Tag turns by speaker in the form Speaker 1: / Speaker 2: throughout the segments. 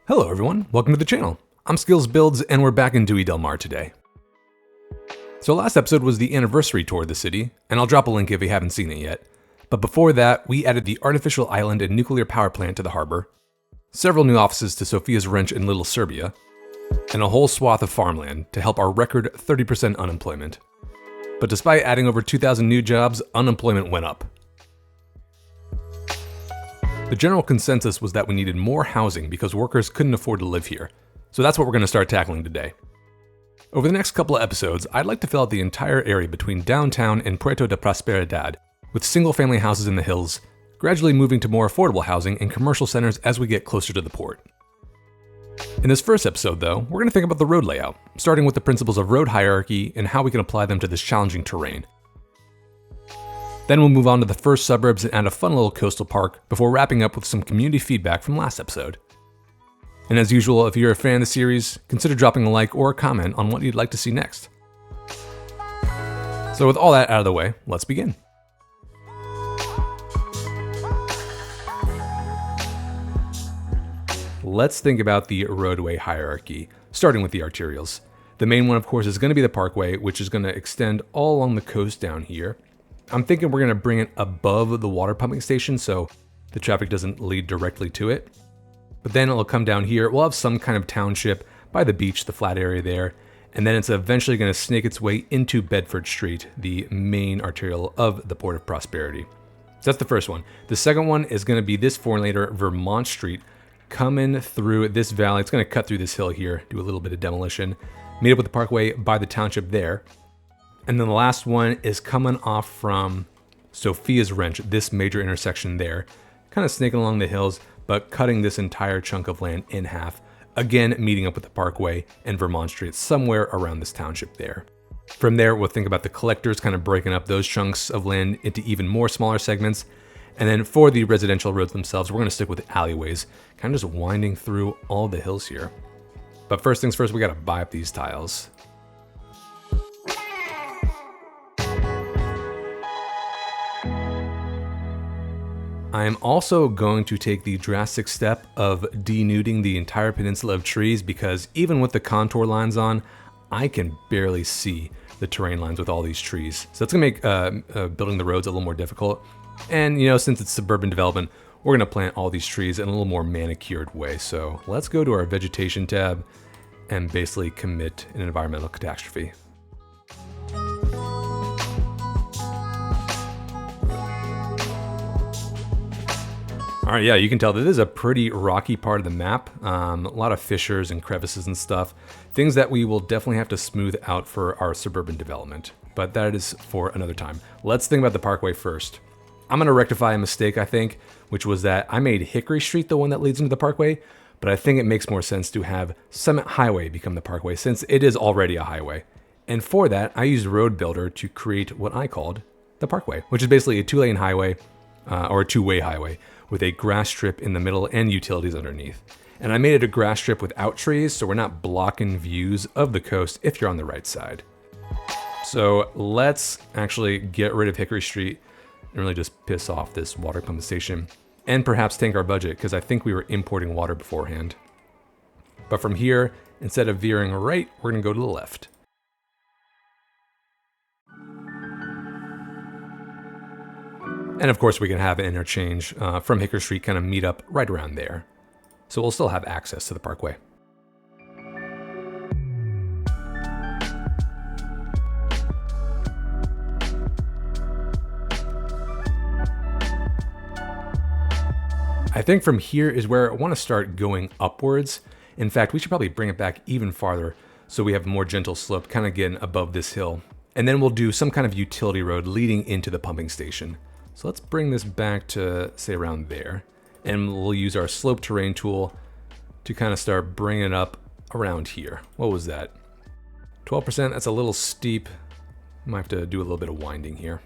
Speaker 1: Hello everyone, welcome to the channel. I'm Skills Builds and we're back in Dewy del Mar today. So last episode was the anniversary tour of the city, and I'll drop a link if you haven't seen it yet. But before that, we added the artificial island and nuclear power plant to the harbor, several new offices to Sofia's Wrench in Little Serbia, and a whole swath of farmland to help our record 30% unemployment. But despite adding over 2,000 new jobs, unemployment went up. The general consensus was that we needed more housing because workers couldn't afford to live here. So that's what we're going to start tackling today. Over the next couple of episodes, I'd like to fill out the entire area between downtown and Puerto de Prosperidad with single-family houses in the hills, gradually moving to more affordable housing and commercial centers as we get closer to the port. In this first episode, though, we're going to think about the road layout, starting with the principles of road hierarchy and how we can apply them to this challenging terrain. Then we'll move on to the first suburbs and add a fun little coastal park before wrapping up with some community feedback from last episode. And as usual, if you're a fan of the series, consider dropping a like or a comment on what you'd like to see next. So with all that out of the way, let's begin. Let's think about the roadway hierarchy, starting with the arterials. The main one, of course, is going to be the parkway, which is going to extend all along the coast down here. I'm thinking we're going to bring it above the water pumping station so the traffic doesn't lead directly to it. But then it'll come down here. We'll have some kind of township by the beach, the flat area there. And then it's eventually going to snake its way into Bedford Street, the main arterial of the Port of Prosperity. So that's the first one. The second one is going to be this 4-laner Vermont Street coming through this valley. It's going to cut through this hill here, do a little bit of demolition, meet up with the parkway by the township there. And then the last one is coming off from Sofia's Wrench, this major intersection there, kind of snaking along the hills, but cutting this entire chunk of land in half, again meeting up with the parkway and Vermont Street somewhere around this township there. From there, we'll think about the collectors kind of breaking up those chunks of land into even more smaller segments. And then for the residential roads themselves, we're going to stick with alleyways, kind of just winding through all the hills here. But first things first, we got to buy up these tiles. I am also going to take the drastic step of denuding the entire peninsula of trees because even with the contour lines on, I can barely see the terrain lines with all these trees. So that's going to make building the roads a little more difficult. And since it's suburban development, we're going to plant all these trees in a little more manicured way. So let's go to our vegetation tab and basically commit an environmental catastrophe. All right, yeah, you can tell that this is a pretty rocky part of the map. A lot of fissures and crevices and stuff. Things that we will definitely have to smooth out for our suburban development. But that is for another time. Let's think about the parkway first. I'm gonna rectify a mistake, I think, which was that I made Hickory Street the one that leads into the parkway, but I think it makes more sense to have Summit Highway become the parkway since it is already a highway. And for that, I used Road Builder to create what I called the parkway, which is basically a 2-lane highway, or a 2-way highway, with a grass strip in the middle and utilities underneath. And I made it a grass strip without trees, so we're not blocking views of the coast if you're on the right side. So let's actually get rid of Hickory Street and really just piss off this water pumping station and perhaps tank our budget because I think we were importing water beforehand. But from here, instead of veering right, we're gonna go to the left. And of course we can have an interchange from Hickory Street, kind of meet up right around there. So we'll still have access to the parkway. I think from here is where I want to start going upwards. In fact, we should probably bring it back even farther so we have a more gentle slope, kind of getting above this hill. And then we'll do some kind of utility road leading into the pumping station. So let's bring this back to, say, around there. And we'll use our slope terrain tool to kind of start bringing it up around here. What was that? 12%, that's a little steep. Might have to do a little bit of winding here.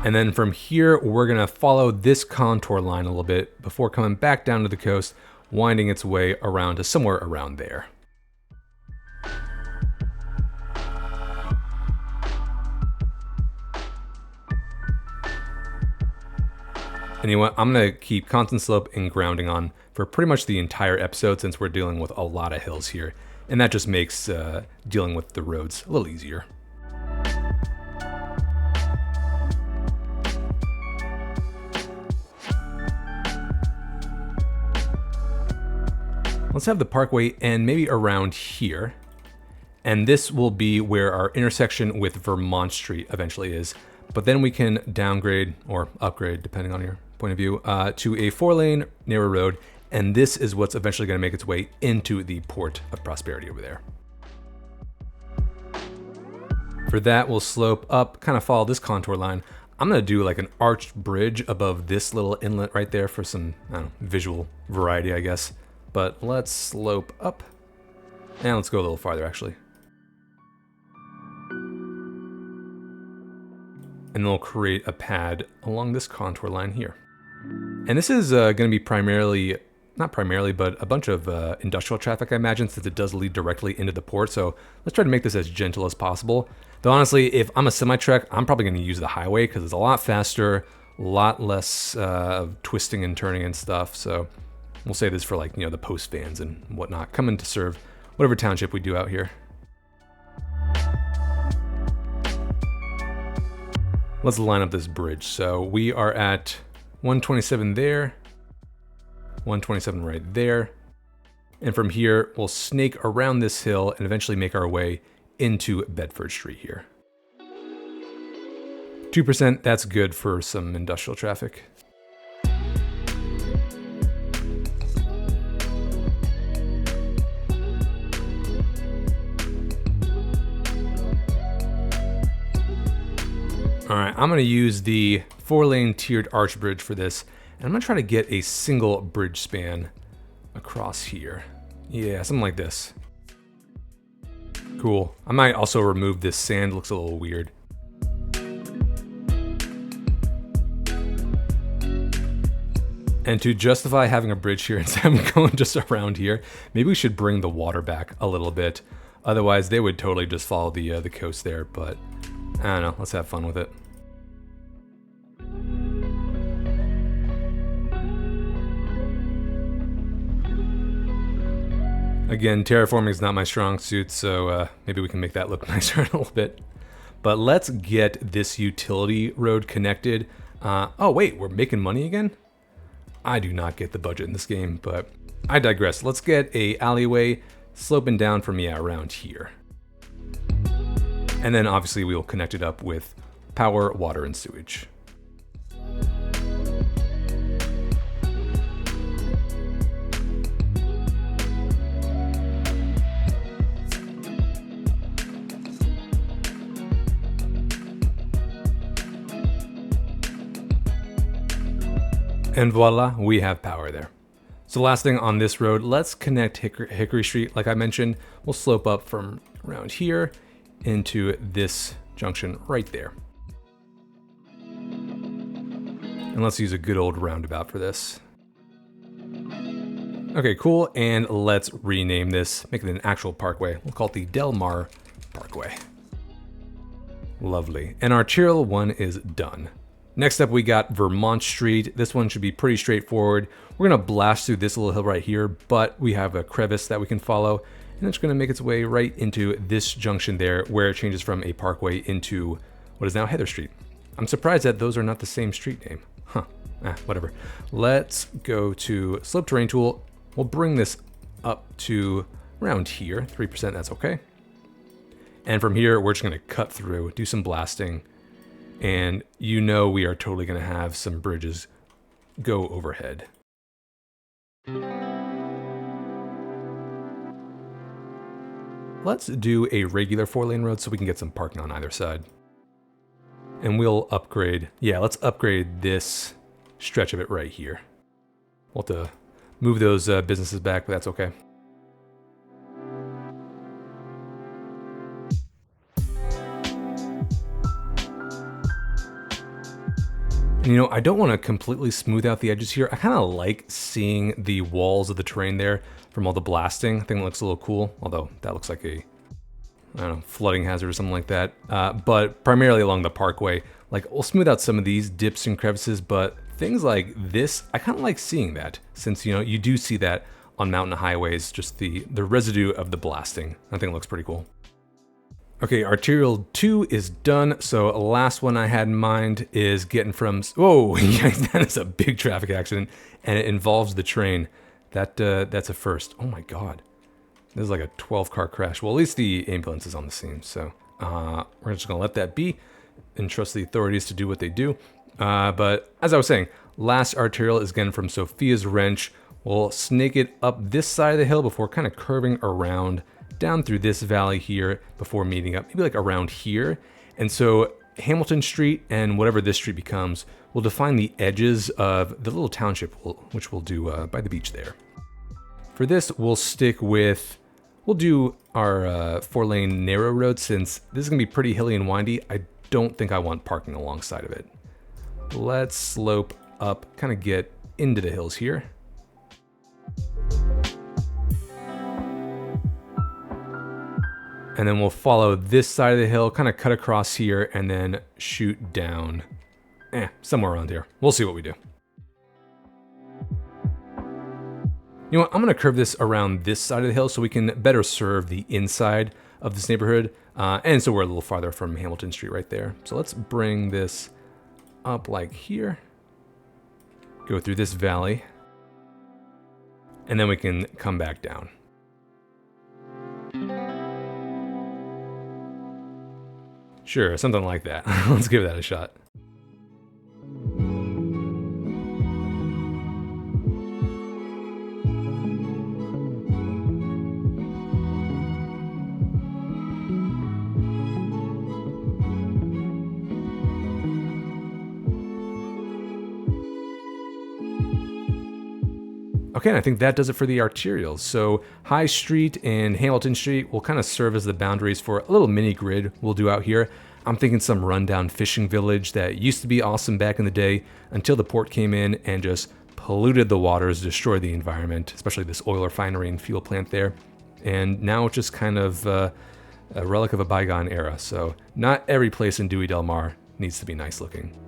Speaker 1: And then from here, we're gonna follow this contour line a little bit before coming back down to the coast, winding its way around to somewhere around there. And you know what? I'm going to keep constant slope and grounding on for pretty much the entire episode since we're dealing with a lot of hills here. And that just makes dealing with the roads a little easier. Let's have the parkway end maybe around here. And this will be where our intersection with Vermont Street eventually is. But then we can downgrade or upgrade, depending on your point of view, to a 4-lane narrow road. And this is what's eventually going to make its way into the Port of Prosperity over there. For that, we'll slope up, kind of follow this contour line. I'm going to do like an arched bridge above this little inlet right there for some, I don't know, visual variety, I guess. But let's slope up. And let's go a little farther, actually. And then we'll create a pad along this contour line here. And this is going to be primarily, not primarily, but a bunch of industrial traffic, I imagine, since it does lead directly into the port. So let's try to make this as gentle as possible. Though honestly, if I'm a semi-truck, I'm probably going to use the highway because it's a lot faster, a lot less twisting and turning and stuff. So we'll say this for like, you know, the post vans and whatnot, coming to serve whatever township we do out here. Let's line up this bridge. So we are at 127 there, 127 right there. And from here, we'll snake around this hill and eventually make our way into Bedford Street here. 2%, that's good for some industrial traffic. All right, I'm gonna use the 4-lane tiered arch bridge for this, and I'm gonna try to get a single bridge span across here. Yeah, something like this. Cool. I might also remove this sand, it looks a little weird. And to justify having a bridge here instead of going just around here, maybe we should bring the water back a little bit. Otherwise, they would totally just follow the coast there, but I don't know, let's have fun with it. Again, terraforming is not my strong suit, so maybe we can make that look nicer in a little bit. But let's get this utility road connected. Oh wait, we're making money again? I do not get the budget in this game, but I digress. Let's get a alleyway sloping down from, yeah, around here. And then obviously we will connect it up with power, water, and sewage. And voila, we have power there. So last thing on this road, let's connect Hickory Street. Like I mentioned, we'll slope up from around here into this junction right there. And let's use a good old roundabout for this. Okay, cool, and let's rename this, make it an actual parkway. We'll call it the Del Mar Parkway. Lovely, and our arterial one is done. Next up, we got Vermont Street. This one should be pretty straightforward. We're gonna blast through this little hill right here, but we have a crevice that we can follow, and it's gonna make its way right into this junction there, where it changes from a parkway into what is now Heather Street. I'm surprised that those are not the same street name. Huh, whatever. Let's go to Slope Terrain Tool. We'll bring this up to around here, 3%, that's okay. And from here, we're just gonna cut through, do some blasting, and you know we are totally going to have some bridges go overhead. Let's do a regular 4-lane road so we can get some parking on either side. And we'll upgrade, yeah, let's upgrade this stretch of it right here. We'll have to move those businesses back, but that's okay. And you know, I don't want to completely smooth out the edges here. I kind of like seeing the walls of the terrain there from all the blasting. I think it looks a little cool, although that looks like a, I don't know, flooding hazard or something like that. But primarily along the parkway, like we'll smooth out some of these dips and crevices, but I things like this, I kind of like seeing that, since, you know, you do see that on mountain highways, just the residue of the blasting. I think it looks pretty cool. Okay, arterial 2 is done. So last one I had in mind is getting from, whoa, that is a big traffic accident, and it involves the train. That's a first. Oh my God. This is like a 12-car crash. Well, at least the ambulance is on the scene. So we're just gonna let that be and trust the authorities to do what they do. But as I was saying, last arterial is getting from Sophia's Wrench. We'll snake it up this side of the hill before kind of curving around down through this valley here before meeting up, maybe like around here. And so Hamilton Street and whatever this street becomes will define the edges of the little township, which we'll do by the beach there. For this, we'll do our 4-lane narrow road, since this is gonna be pretty hilly and windy. I don't think I want parking alongside of it. Let's slope up, kind of get into the hills here. And then we'll follow this side of the hill, kind of cut across here, and then shoot down somewhere around here. We'll see what we do. You know what, I'm gonna curve this around this side of the hill so we can better serve the inside of this neighborhood. And so we're a little farther from Hamilton Street right there. So let's bring this up like here, go through this valley, and then we can come back down. Sure, something like that. Let's give that a shot. Okay, and I think that does it for the arterials. So High Street and Hamilton Street will kind of serve as the boundaries for a little mini grid we'll do out here. I'm thinking some rundown fishing village that used to be awesome back in the day until the port came in and just polluted the waters, destroyed the environment, especially this oil refinery and fuel plant there. And now it's just kind of a relic of a bygone era. So not every place in Dewy del Mar needs to be nice looking.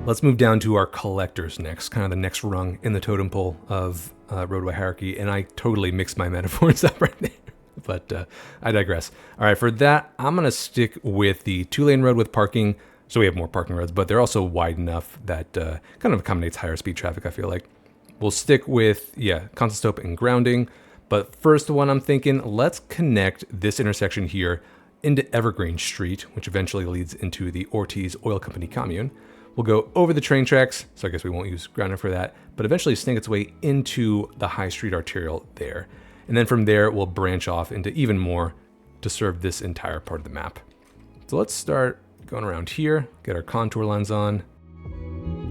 Speaker 1: Let's move down to our collectors next, kind of the next rung in the totem pole of roadway hierarchy. And I totally mixed my metaphors up right there, but I digress. All right, for that, I'm gonna stick with the 2-lane road with parking. So we have more parking roads, but they're also wide enough that kind of accommodates higher speed traffic, I feel like. We'll stick with, constant stop and grounding. But first one I'm thinking, let's connect this intersection here into Evergreen Street, which eventually leads into the Ortiz Oil Company commune. We'll go over the train tracks, so I guess we won't use grounding for that, but eventually snake its way into the High Street arterial there. And then from there, we'll branch off into even more to serve this entire part of the map. So let's start going around here, get our contour lines on.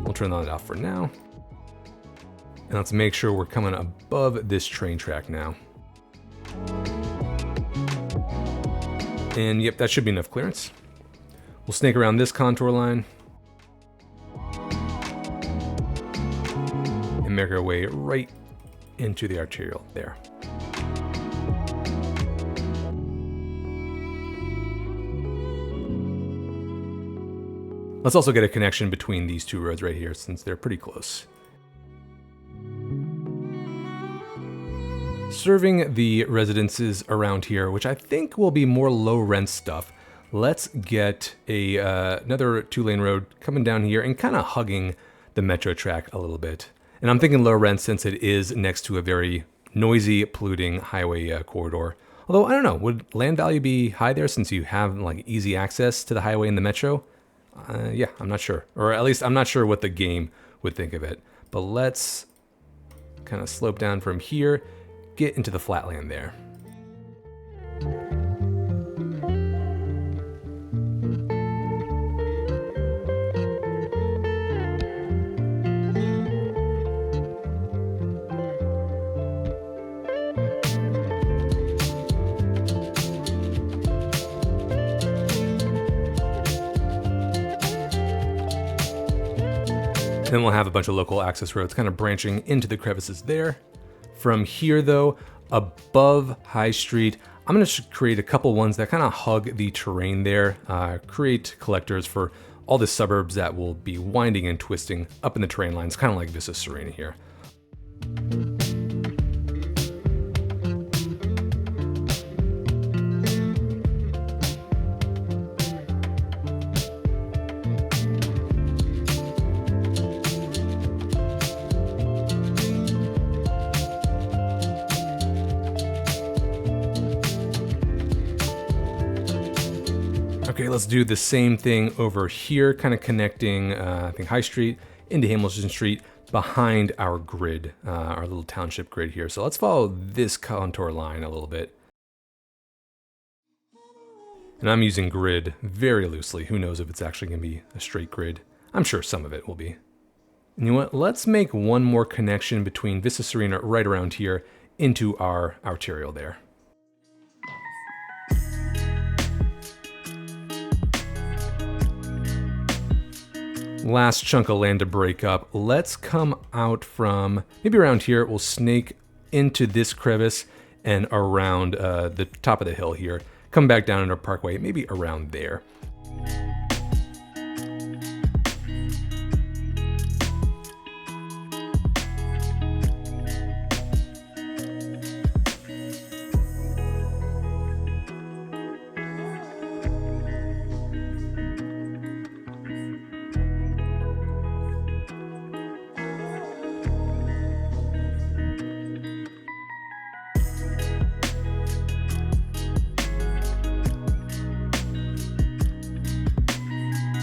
Speaker 1: We'll turn that off for now. And let's make sure we're coming above this train track now. And yep, that should be enough clearance. We'll snake around this contour line. And make our way right into the arterial there. Let's also get a connection between these two roads right here, since they're pretty close. Serving the residences around here, which I think will be more low rent stuff, let's get another 2-lane road coming down here and kind of hugging the metro track a little bit. And I'm thinking low rent since it is next to a very noisy, polluting highway corridor. Although, I don't know, would land value be high there since you have like easy access to the highway and the metro? Yeah, I'm not sure. Or at least I'm not sure what the game would think of it. But let's kind of slope down from here, get into the flatland there. Then we'll have a bunch of local access roads kind of branching into the crevices there. From here though, above High Street, I'm gonna create a couple ones that kind of hug the terrain there, create collectors for all the suburbs that will be winding and twisting up in the terrain lines, kind of like Vista Serena here. Okay, let's do the same thing over here, kind of connecting, I think, High Street into Hamilton Street behind our grid, our little township grid here. So let's follow this contour line a little bit. And I'm using grid very loosely. Who knows if it's actually going to be a straight grid. I'm sure some of it will be. And you know what? Let's make one more connection between Vista Serena right around here into our arterial there. Last chunk of land to break up. Let's come out from maybe around here. We'll snake into this crevice and around the top of the hill here. Come back down into Parkway, maybe around there.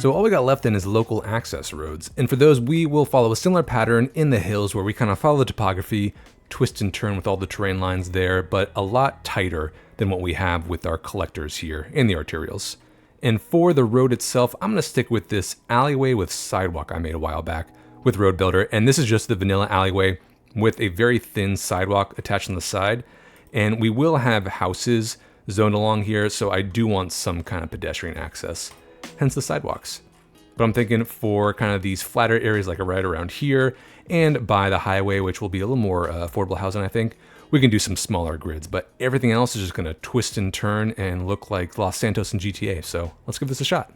Speaker 1: So all we got left then is local access roads. And for those, we will follow a similar pattern in the hills where we kind of follow the topography, twist and turn with all the terrain lines there, but a lot tighter than what we have with our collectors here in the arterials. And for the road itself, I'm gonna stick with this alleyway with sidewalk I made a while back with Road Builder. And this is just the vanilla alleyway with a very thin sidewalk attached on the side. And we will have houses zoned along here, so I do want some kind of pedestrian access. Hence the sidewalks. But I'm thinking for kind of these flatter areas like right around here and by the highway, which will be a little more affordable housing, I think, we can do some smaller grids. But everything else is just going to twist and turn and look like Los Santos and GTA. So let's give this a shot.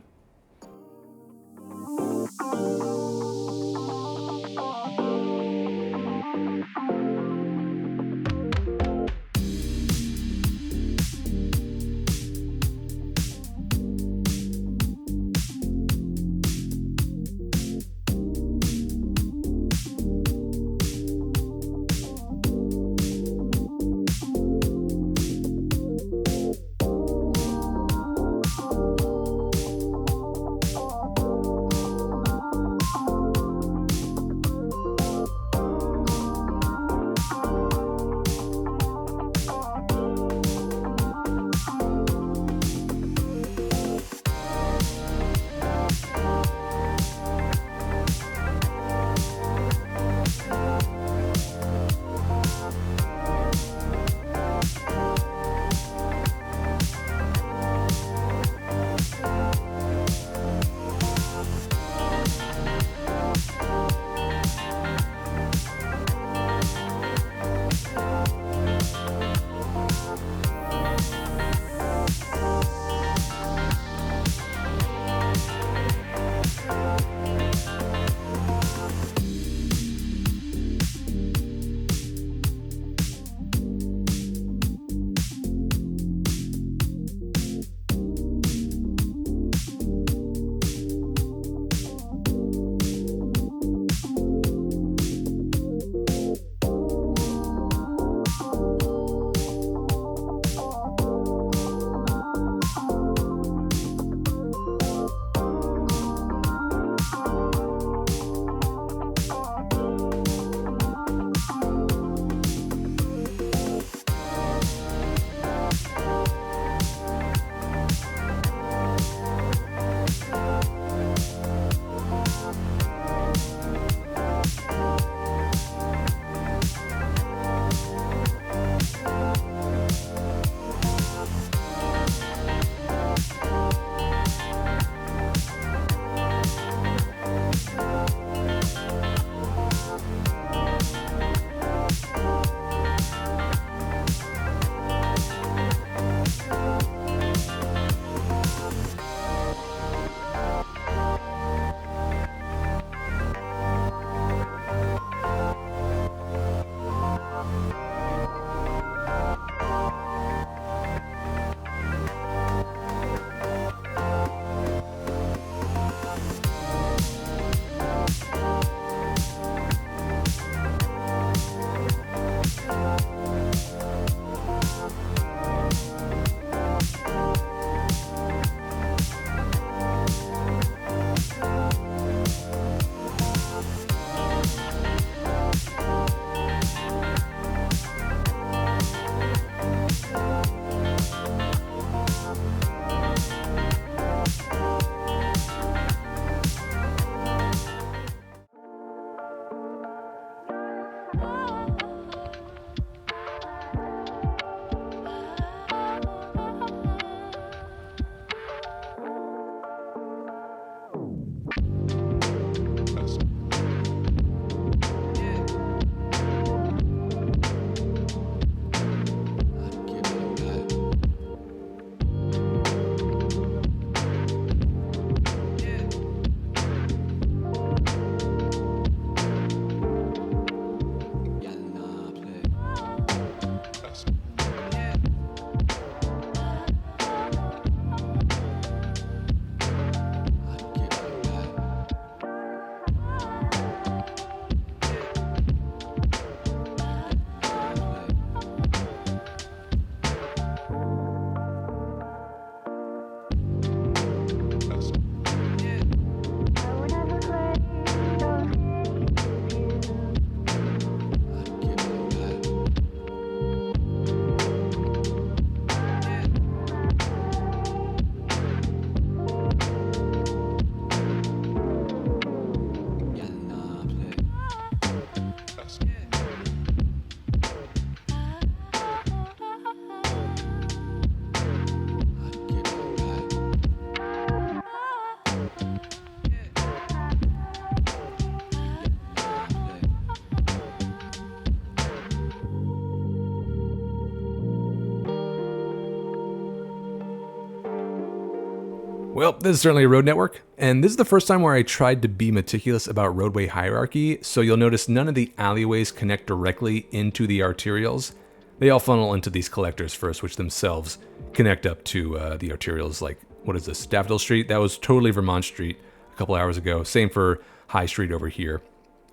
Speaker 1: Well, this is certainly a road network, and this is the first time where I tried to be meticulous about roadway hierarchy, so you'll notice none of the alleyways connect directly into the arterials. They all funnel into these collectors first, which themselves connect up to the arterials. Like, what is this, Daffodil Street? That was totally Vermont Street a couple hours ago. Same for High Street over here.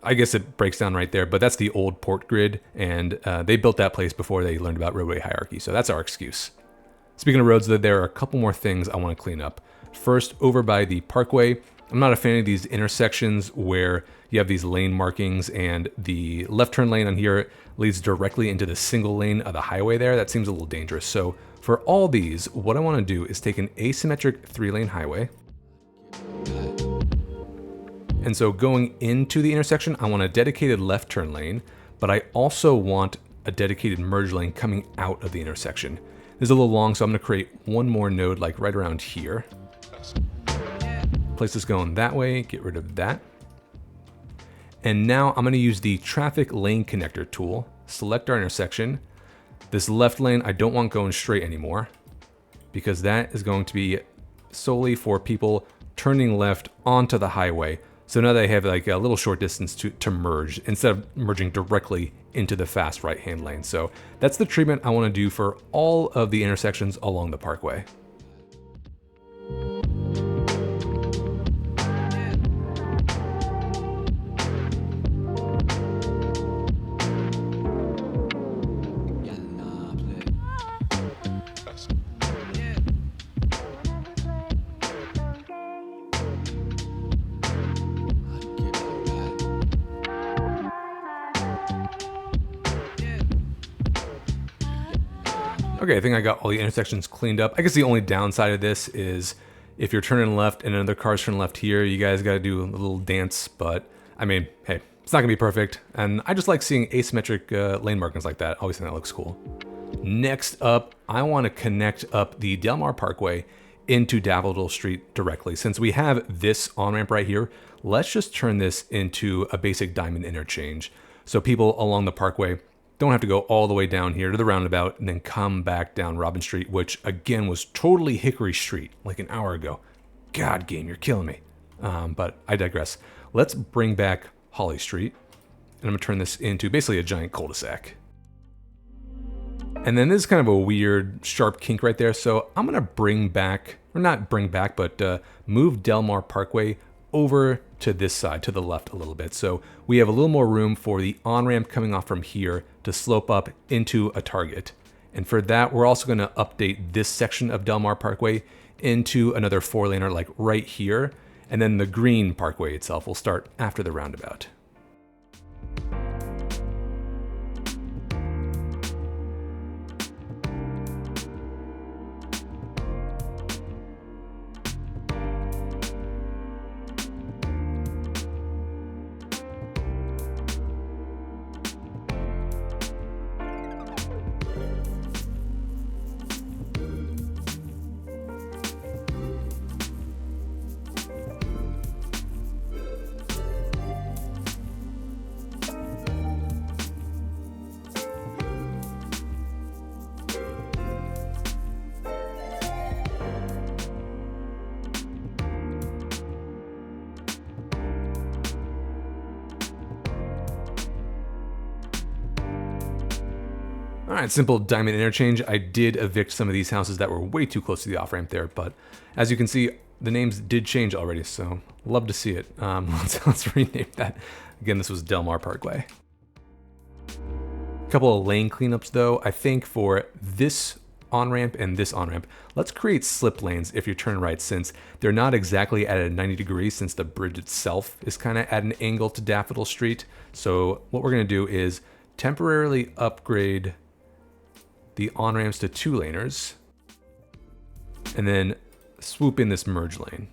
Speaker 1: I guess it breaks down right there, but that's the old port grid, and they built that place before they learned about roadway hierarchy, so that's our excuse. Speaking of roads, though, there are a couple more things I want to clean up. First, over by the Parkway, I'm not a fan of these intersections where you have these lane markings and the left turn lane on here leads directly into the single lane of the highway there. That seems a little dangerous. So for all these, what I want to do is take an asymmetric 3-lane highway. And so going into the intersection, I want a dedicated left turn lane, but I also want a dedicated merge lane coming out of the intersection. This is a little long, so I'm going to create one more node like right around here. Place this going that way, get rid of that. And now I'm going to use the traffic lane connector tool, select our intersection. This left lane I don't want going straight anymore because that is going to be solely for people turning left onto the highway. So now they have like a little short distance to merge instead of merging directly into the fast right-hand lane. So that's the treatment I want to do for all of the intersections along the Parkway. Okay, I think I got all the intersections cleaned up. I guess the only downside of this is if you're turning left and another car's turning left here, you guys got to do a little dance. But I mean, hey, it's not gonna be perfect. And I just like seeing asymmetric lane markings like that. Always think that looks cool. Next up, I want to connect up the Del Mar Parkway into Daffodil Street directly. Since we have this on-ramp right here, let's just turn this into a basic diamond interchange. So people along the Parkway don't have to go all the way down here to the roundabout and then come back down Robin Street, which again was totally Hickory Street like an hour ago. God, game, you're killing me. But I digress. Let's bring back Holly Street, and I'm gonna turn this into basically a giant cul-de-sac. And then this is kind of a weird sharp kink right there. So I'm gonna bring back, or not bring back, but move Del Mar Parkway over to this side, to the left a little bit. So we have a little more room for the on-ramp coming off from here to slope up into a target. And for that, we're also gonna update this section of Del Mar Parkway into another 4-laner like right here. And then the green parkway itself will start after the roundabout. All right, simple diamond interchange. I did evict some of these houses that were way too close to the off-ramp there, but as you can see, the names did change already, so love to see it. Let's rename that. Again, this was Del Mar Parkway. A couple of lane cleanups though. I think for this on-ramp and this on-ramp, let's create slip lanes if you're turning right, since they're not exactly at a 90 degrees, since the bridge itself is kind of at an angle to Daffodil Street. So what we're gonna do is temporarily upgrade the on-ramps to 2-laners, and then swoop in this merge lane.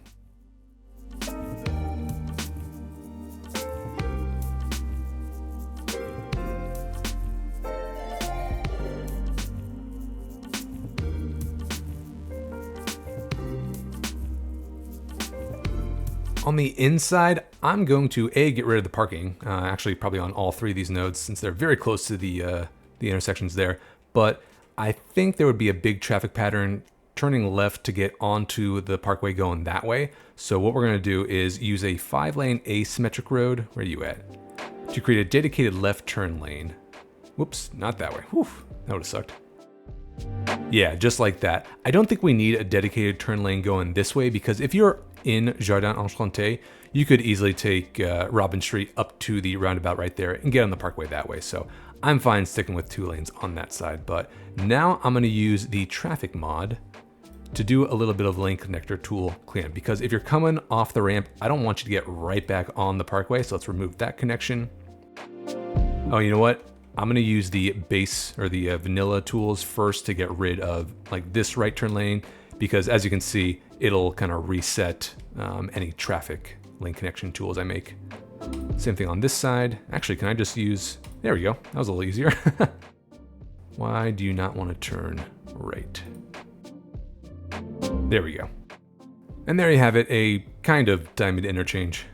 Speaker 1: On the inside, I'm going to get rid of the parking, actually probably on all 3 of these nodes since they're very close to the intersections there, but I think there would be a big traffic pattern turning left to get onto the parkway going that way. So what we're going to do is use a 5-lane asymmetric road. Where are you at? To create a dedicated left turn lane. Whoops, not that way. Whew, that would have sucked. Yeah, just like that. I don't think we need a dedicated turn lane going this way, because if you're in Jardin Enchanté, you could easily take Robin Street up to the roundabout right there and get on the parkway that way. So I'm fine sticking with 2 lanes on that side. But now I'm going to use the traffic mod to do a little bit of lane connector tool cleanup, because if you're coming off the ramp, I don't want you to get right back on the parkway. So let's remove that connection. Oh, you know what? I'm going to use the base or the vanilla tools first to get rid of like this right turn lane, because as you can see, it'll kind of reset any traffic lane connection tools I make. Same thing on this side. Actually, can I just use, there we go. That was a little easier. Why do you not want to turn right? There we go. And there you have it, a kind of diamond interchange.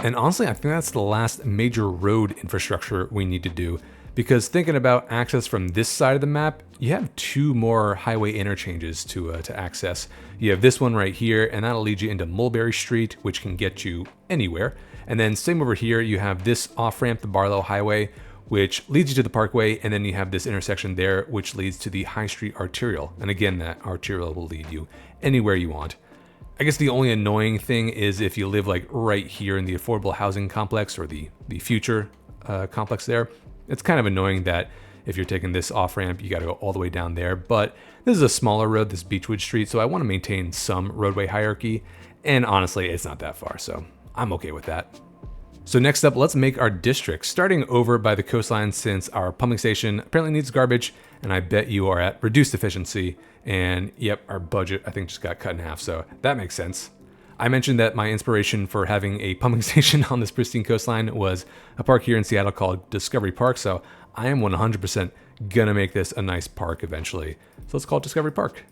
Speaker 1: And honestly, I think that's the last major road infrastructure we need to do, because thinking about access from this side of the map, you have 2 more highway interchanges to access. You have this one right here, and that'll lead you into Mulberry Street, which can get you anywhere. And then same over here, you have this off-ramp, the Barlow Highway, which leads you to the parkway, and then you have this intersection there, which leads to the High Street Arterial. And again, that arterial will lead you anywhere you want. I guess the only annoying thing is if you live like right here in the affordable housing complex or the future complex there, it's kind of annoying that if you're taking this off ramp, you got to go all the way down there. But this is a smaller road, this Beechwood Street, so I want to maintain some roadway hierarchy. And honestly, it's not that far, so I'm okay with that. So next up, let's make our district, starting over by the coastline, since our pumping station apparently needs garbage, and I bet you are at reduced efficiency. And yep, our budget I think just got cut in half, so that makes sense. I mentioned that my inspiration for having a pumping station on this pristine coastline was a park here in Seattle called Discovery Park, so I am 100% gonna make this a nice park eventually. So let's call it Discovery Park.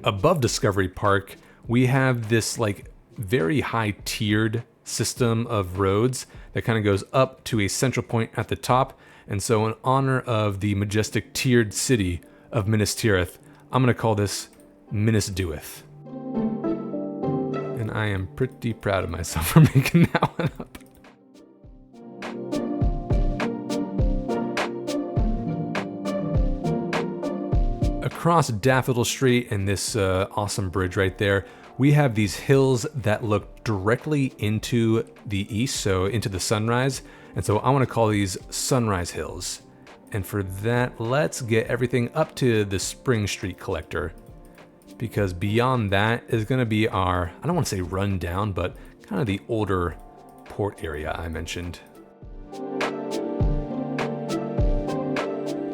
Speaker 1: Above Discovery Park, we have this like very high tiered system of roads that kind of goes up to a central point at the top. And so in honor of the majestic tiered city of Minas Tirith, I'm going to call this Minas Doeth. And I am pretty proud of myself for making that one up. Across Daffodil Street and this awesome bridge right there, we have these hills that look directly into the east, so into the sunrise. And so I want to call these Sunrise Hills. And for that, let's get everything up to the Spring Street Collector, because beyond that is going to be our, I don't want to say run down, but kind of the older port area I mentioned.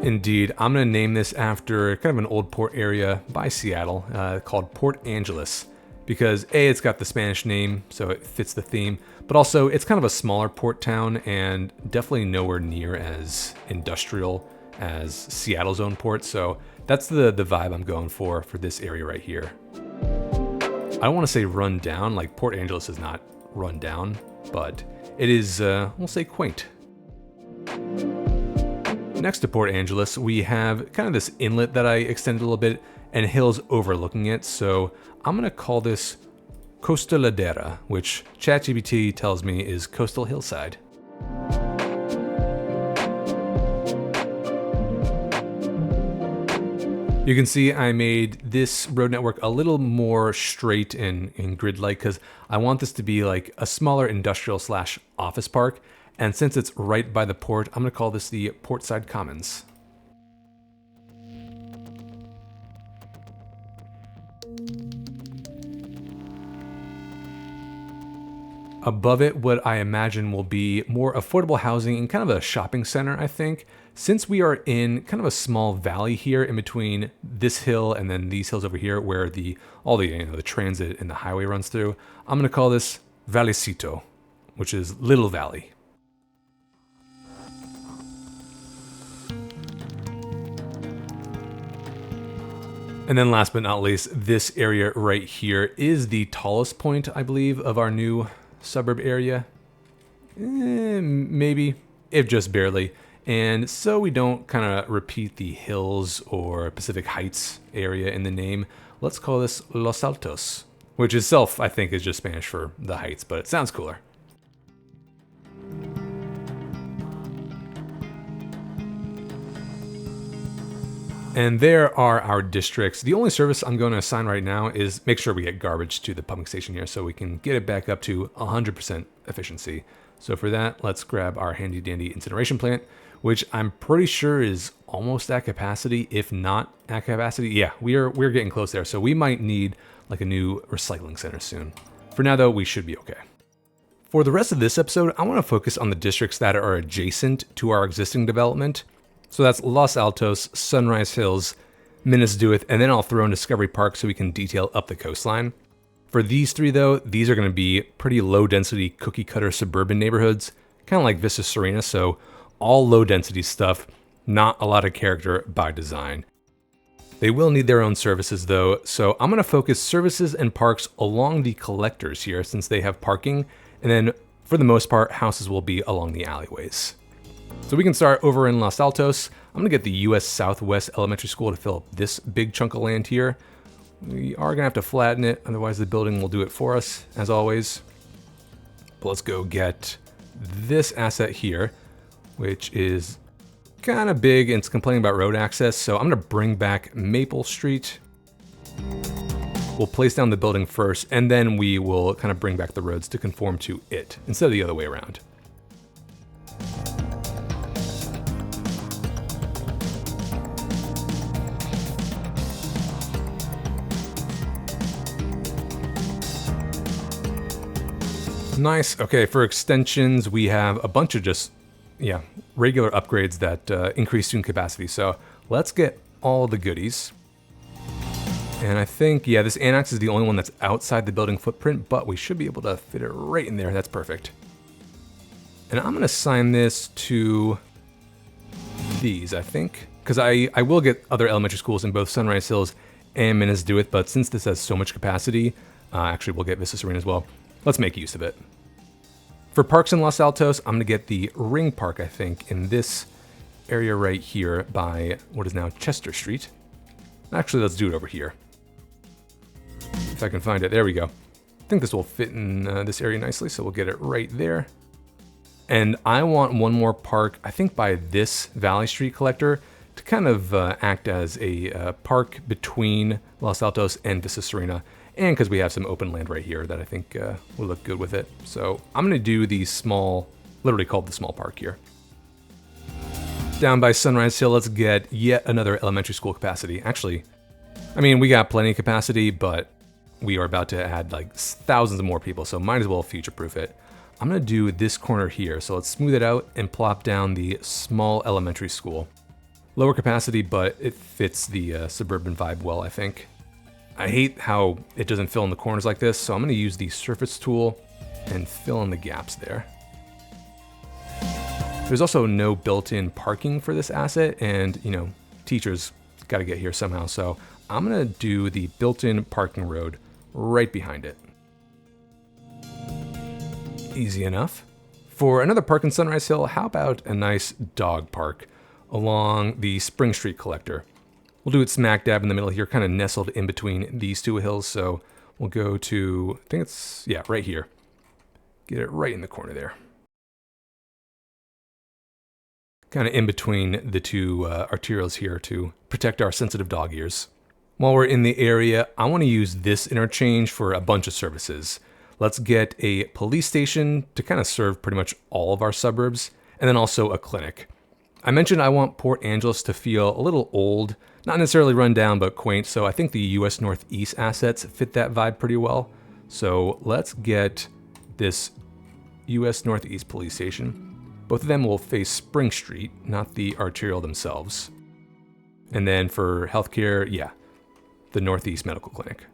Speaker 1: Indeed, I'm going to name this after kind of an old port area by Seattle called Port Angeles, because A, it's got the Spanish name, so it fits the theme, but also it's kind of a smaller port town and definitely nowhere near as industrial as Seattle's own port, so that's the vibe I'm going for this area right here. I don't want to say run down, like Port Angeles is not run down, but it is, we'll say quaint. Next to Port Angeles, we have kind of this inlet that I extended a little bit and hills overlooking it. So I'm going to call this Costa Ladera, which ChatGPT tells me is coastal hillside. You can see I made this road network a little more straight and grid-like because I want this to be like a smaller industrial / office park. And since it's right by the port, I'm going to call this the Portside Commons. Above it, what I imagine will be more affordable housing and kind of a shopping center, I think. Since we are in kind of a small valley here in between this hill and then these hills over here where all the transit and the highway runs through, I'm going to call this Vallecito, which is Little Valley. And then last but not least, this area right here is the tallest point, I believe, of our new suburb area. Maybe, if just barely. And so we don't kind of repeat the hills or Pacific Heights area in the name, let's call this Los Altos, which itself I think is just Spanish for the heights, but it sounds cooler. And there are our districts. The only service I'm going to assign right now is make sure we get garbage to the pumping station here so we can get it back up to 100% efficiency. So for that, let's grab our handy dandy incineration plant, which I'm pretty sure is almost at capacity, if not at capacity. Yeah, we're getting close there. So we might need like a new recycling center soon. For now though, we should be okay. For the rest of this episode, I want to focus on the districts that are adjacent to our existing development. So that's Los Altos, Sunrise Hills, Minas Dewith, and then I'll throw in Discovery Park so we can detail up the coastline. For these three though, these are going to be pretty low density cookie cutter suburban neighborhoods, kind of like Vista Serena, so all low density stuff, not a lot of character by design. They will need their own services though, so I'm going to focus services and parks along the collectors here since they have parking, and then for the most part, houses will be along the alleyways. So we can start over in Los Altos. I'm gonna get the US Southwest Elementary School to fill up this big chunk of land here. We are gonna have to flatten it, otherwise the building will do it for us, as always. But let's go get this asset here, which is kind of big and it's complaining about road access. So I'm gonna bring back Maple Street. We'll place down the building first, and then we will kind of bring back the roads to conform to it, instead of the other way around. Nice. Okay, for extensions, we have a bunch of just, regular upgrades that increase student capacity. So let's get all the goodies. And I think, this annex is the only one that's outside the building footprint, but we should be able to fit it right in there. That's perfect. And I'm going to assign this to these, I think, because I will get other elementary schools in both Sunrise Hills and Minas Dewith, but since this has so much capacity, actually we'll get Vista Serena as well. Let's make use of it. For parks in Los Altos, I'm going to get the Ring Park, I think, in this area right here by what is now Chester Street. Actually, let's do it over here. If I can find it. There we go. I think this will fit in this area nicely, so we'll get it right there. And I want one more park, I think by this Valley Street collector, to kind of act as a park between Los Altos and Vista Serena. And because we have some open land right here that I think will look good with it. So I'm going to do the small, literally called the small park here. Down by Sunrise Hill, let's get yet another elementary school capacity. Actually, I mean, we got plenty of capacity, but we are about to add like thousands of more people, so might as well future-proof it. I'm going to do this corner here, so let's smooth it out and plop down the small elementary school. Lower capacity, but it fits the suburban vibe well, I think. I hate how it doesn't fill in the corners like this, so I'm going to use the surface tool and fill in the gaps there. There's also no built-in parking for this asset, and teachers got to get here somehow, so I'm going to do the built-in parking road right behind it. Easy enough. For another park in Sunrise Hill, how about a nice dog park along the Spring Street collector? We'll do it smack dab in the middle here, kind of nestled in between these two hills. So we'll go to, I think it's, right here. Get it right in the corner there. Kind of in between the two arterials here to protect our sensitive dog ears. While we're in the area, I want to use this interchange for a bunch of services. Let's get a police station to kind of serve pretty much all of our suburbs, and then also a clinic. I mentioned I want Port Angeles to feel a little old, not necessarily run down, but quaint, so I think the US Northeast assets fit that vibe pretty well. So let's get this US Northeast police station. Both of them will face Spring Street, not the arterial themselves. And then for healthcare, the Northeast Medical Clinic.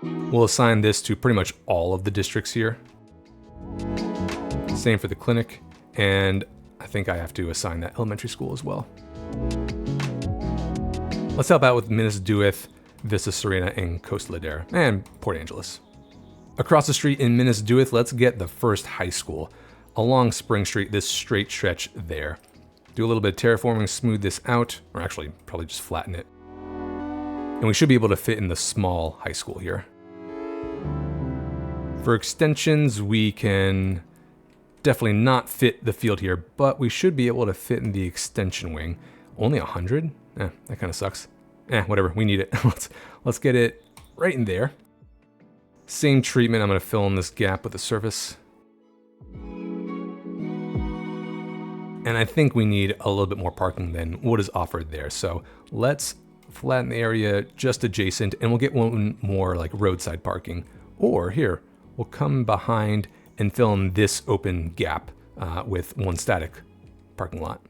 Speaker 1: We'll assign this to pretty much all of the districts here. Same for the clinic, and I think I have to assign that elementary school as well. Let's help out with Minas Dewith, Vista Serena, and Costa Ladera, and Port Angeles. Across the street in Minnesduith, let's get the first high school. Along Spring Street, this straight stretch there. Do a little bit of terraforming, smooth this out, or actually probably just flatten it. And we should be able to fit in the small high school here. For extensions, we can definitely not fit the field here, but we should be able to fit in the extension wing. Only 100? That kind of sucks. Whatever, we need it. let's get it right in there. Same treatment, I'm gonna fill in this gap with the surface. And I think we need a little bit more parking than what is offered there. So let's flatten the area just adjacent and we'll get one more like roadside parking. Or here, we'll come behind and fill in this open gap with one static parking lot.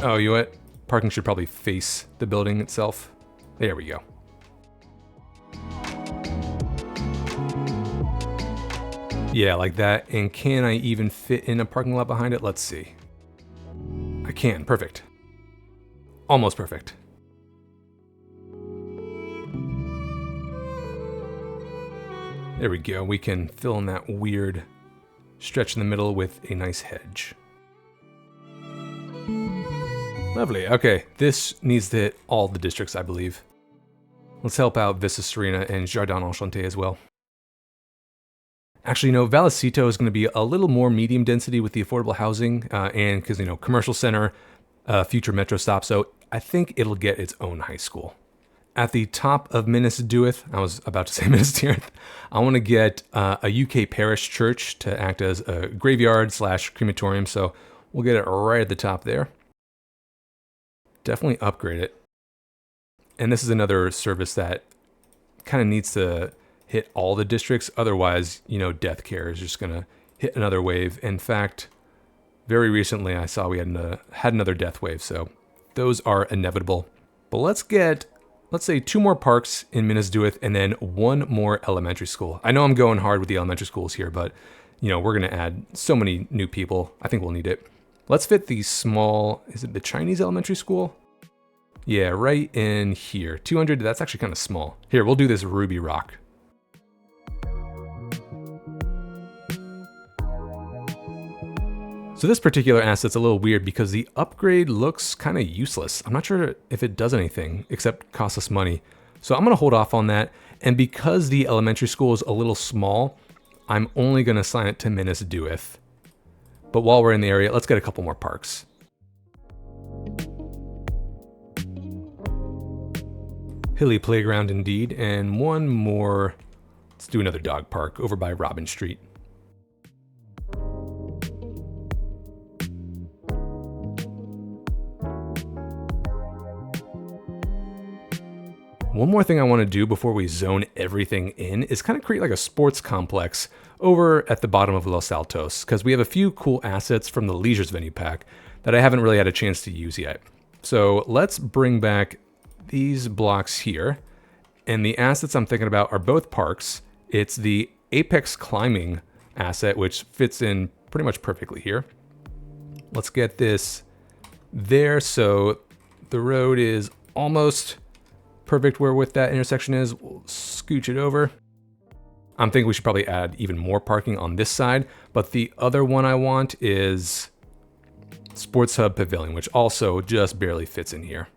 Speaker 1: Oh, you know what? Parking should probably face the building itself. There we go. Yeah, like that. And can I even fit in a parking lot behind it? Let's see. I can. Perfect. Almost perfect. There we go. We can fill in that weird stretch in the middle with a nice hedge. Lovely. Okay, this needs to hit all the districts, I believe. Let's help out Vista Serena and Jardin Enchanté as well. Actually, Vallecito is going to be a little more medium density with the affordable housing, and because, commercial center, future metro stop, so I think it'll get its own high school. At the top of Minnesduith, I was about to say Minnesduith, I want to get a UK parish church to act as a graveyard / crematorium, so we'll get it right at the top there. Definitely upgrade it. And this is another service that kind of needs to hit all the districts. Otherwise, death care is just going to hit another wave. In fact, very recently I saw we had another death wave. So those are inevitable. But let's say 2 more parks in Minnesduith and then 1 more elementary school. I know I'm going hard with the elementary schools here, but we're going to add so many new people. I think we'll need it. Let's fit the small, is it the Chinese elementary school? Yeah, right in here. 200, that's actually kind of small. Here, we'll do this Ruby Rock. So this particular asset's a little weird because the upgrade looks kind of useless. I'm not sure if it does anything except cost us money. So I'm gonna hold off on that. And because the elementary school is a little small, I'm only gonna assign it to Minnesduith. But while we're in the area, let's get a couple more parks. Hilly Playground indeed, and 1 more. Let's do another dog park over by Robin Street. One more thing I want to do before we zone everything in is kind of create like a sports complex over at the bottom of Los Altos, because we have a few cool assets from the Leisure's venue pack that I haven't really had a chance to use yet. So let's bring back these blocks here, and the assets I'm thinking about are both parks. It's the Apex Climbing asset, which fits in pretty much perfectly here. Let's get this there, so the road is almost perfect where with that intersection is. We'll scooch it over. I'm thinking we should probably add even more parking on this side, but the other one I want is Sports Hub Pavilion, which also just barely fits in here.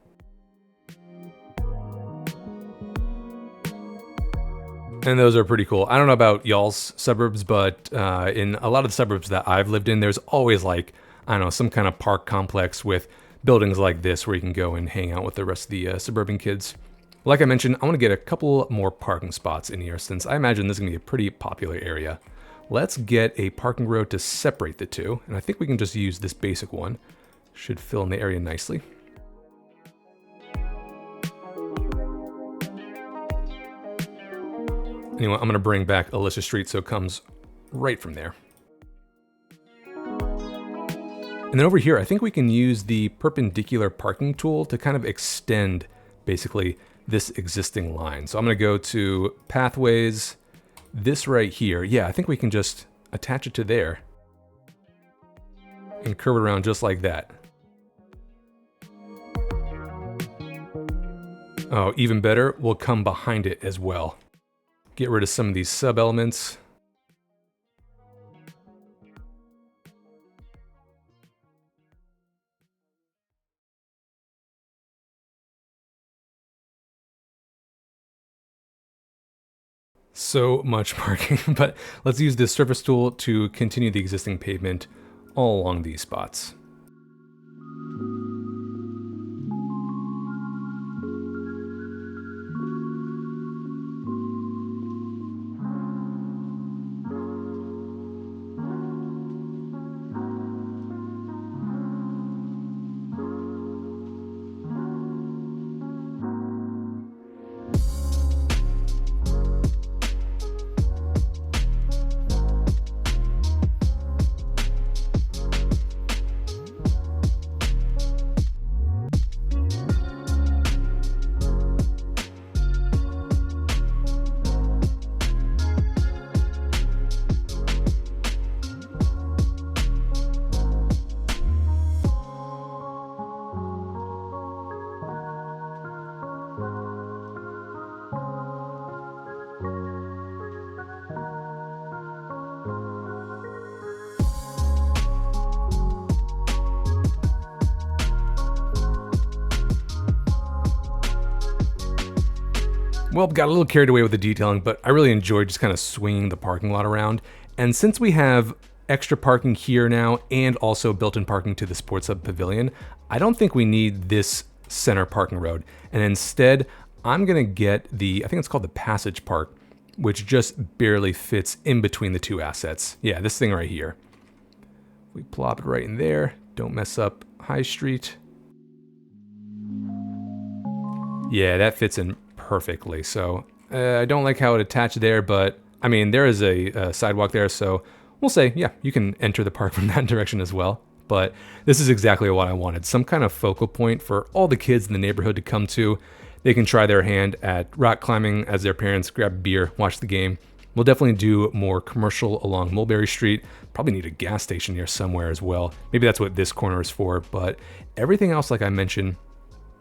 Speaker 1: And those are pretty cool. I don't know about y'all's suburbs, but in a lot of the suburbs that I've lived in, there's always like, I don't know, some kind of park complex with buildings like this where you can go and hang out with the rest of the suburban kids. Like I mentioned, I want to get a couple more parking spots in here since I imagine this is going to be a pretty popular area. Let's get a parking road to separate the two, and I think we can just use this basic one. Should fill in the area nicely. Anyway, I'm going to bring back Alicia Street so it comes right from there. And then over here, I think we can use the perpendicular parking tool to kind of extend basically this existing line. So I'm going to go to pathways, this right here. Yeah, I think we can just attach it to there. and curve it around just like that. Oh, even better, we'll come behind it as well. Get rid of some of these sub-elements. So much parking, but let's use this surface tool to continue the existing pavement all along these spots. Well, got a little carried away with the detailing, but I really enjoyed just kind of swinging the parking lot around. And since we have extra parking here now and also built-in parking to the Sports Hub Pavilion, I don't think we need this center parking road. And instead, I'm gonna get the, I think it's called the Passage Park, which just barely fits in between the two assets. Yeah, this thing right here. We plop it right in there. Don't mess up High Street. Yeah, that fits in perfectly. So I don't like how it attached there, but I mean, there is a sidewalk there, so we'll say, yeah, you can enter the park from that direction as well. But this is exactly what I wanted. Some kind of focal point for all the kids in the neighborhood to come to. They can try their hand at rock climbing as their parents grab a beer, watch the game. We'll definitely do more commercial along Mulberry Street. Probably need a gas station here somewhere as well. Maybe that's what this corner is for, but everything else, like I mentioned,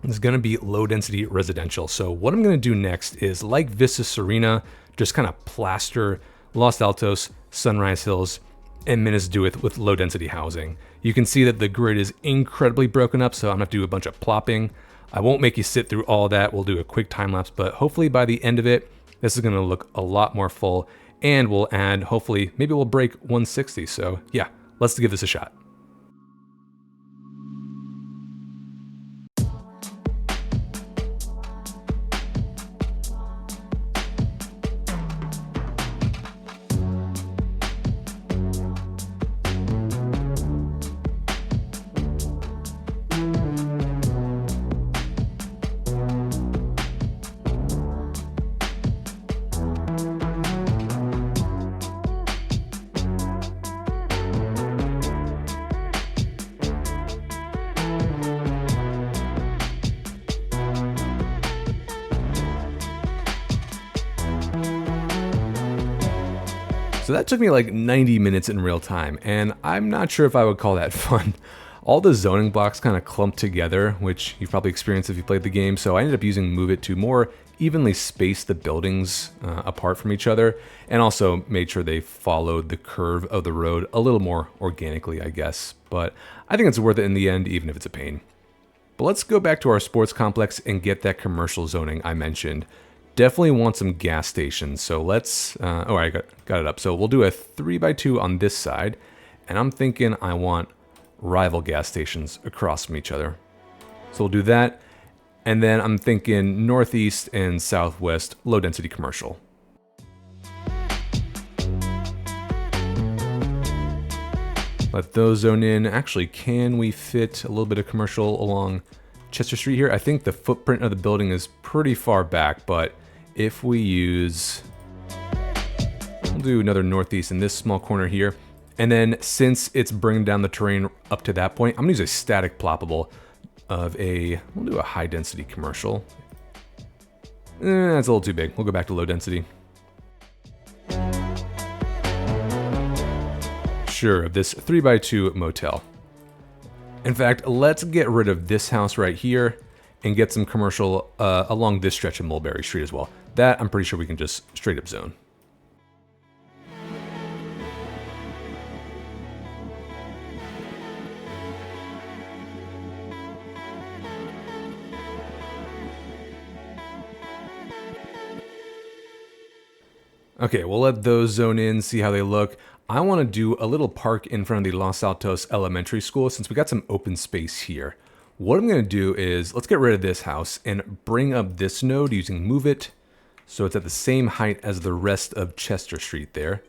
Speaker 1: is going to be low density residential. So what I'm going to do next is, like Vista Serena, just kind of plaster Los Altos, Sunrise Hills, and Minas Dewith with low density housing. You can see that the grid is incredibly broken up, so I'm going to have to do a bunch of plopping. I won't make you sit through all that. We'll do a quick time lapse, but hopefully by the end of it, this is going to look a lot more full, and we'll add, hopefully, maybe we'll break 160. So yeah, let's give this a shot. So that took me like 90 minutes in real time, and I'm not sure if I would call that fun. All the zoning blocks kind of clumped together, which you've probably experienced if you played the game, so I ended up using Move It to more evenly space the buildings apart from each other, and also made sure they followed the curve of the road a little more organically, I guess. But I think it's worth it in the end, even if it's a pain. But let's go back to our sports complex and get that commercial zoning I mentioned. Definitely want some gas stations, so let's, oh, I got it up. So we'll do a 3x2 on this side, and I'm thinking I want rival gas stations across from each other. So we'll do that, and then I'm thinking northeast and southwest low density commercial. Let those zone in. Actually, can we fit a little bit of commercial along Chester Street here? I think the footprint of the building is pretty far back, but if we use, we'll do another northeast in this small corner here. And then since it's bringing down the terrain up to that point, I'm gonna use a static ploppable of we'll do a high density commercial. That's a little too big. We'll go back to low density. Sure, of this 3x2 motel. In fact, let's get rid of this house right here and get some commercial along this stretch of Mulberry Street as well. That I'm pretty sure we can just straight up zone. Okay, we'll let those zone in, see how they look. I want to do a little park in front of the Los Altos Elementary School since we got some open space here. What I'm going to do is, let's get rid of this house and bring up this node using Move It, so it's at the same height as the rest of Chester Street there.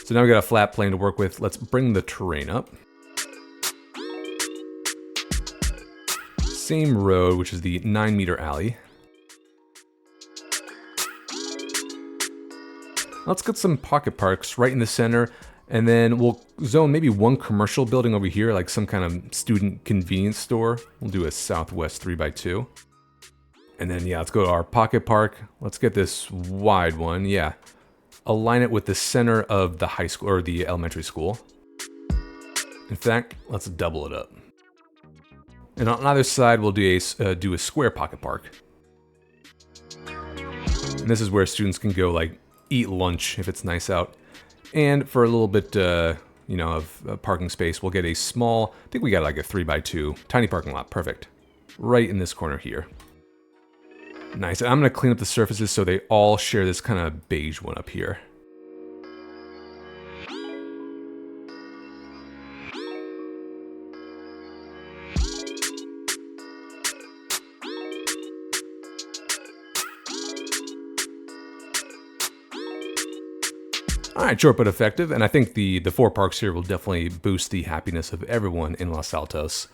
Speaker 1: So now we got a flat plane to work with. Let's bring the terrain up. Same road, which is the 9-meter alley. Let's get some pocket parks right in the center, and then we'll zone maybe one commercial building over here, like some kind of student convenience store. We'll do a southwest 3x2. And then, yeah, let's go to our pocket park. Let's get this wide one, yeah. Align it with the center of the high school, or the elementary school. In fact, let's double it up. And on either side, we'll do a square pocket park. And this is where students can go, like, eat lunch if it's nice out. And for a little bit, you know, of parking space, we'll get a small, I think we got like a 3x2, tiny parking lot, perfect. Right in this corner here. Nice, and I'm gonna clean up the surfaces so they all share this kind of beige one up here. Alright, short but effective, and I think the 4 parks here will definitely boost the happiness of everyone in Los Altos.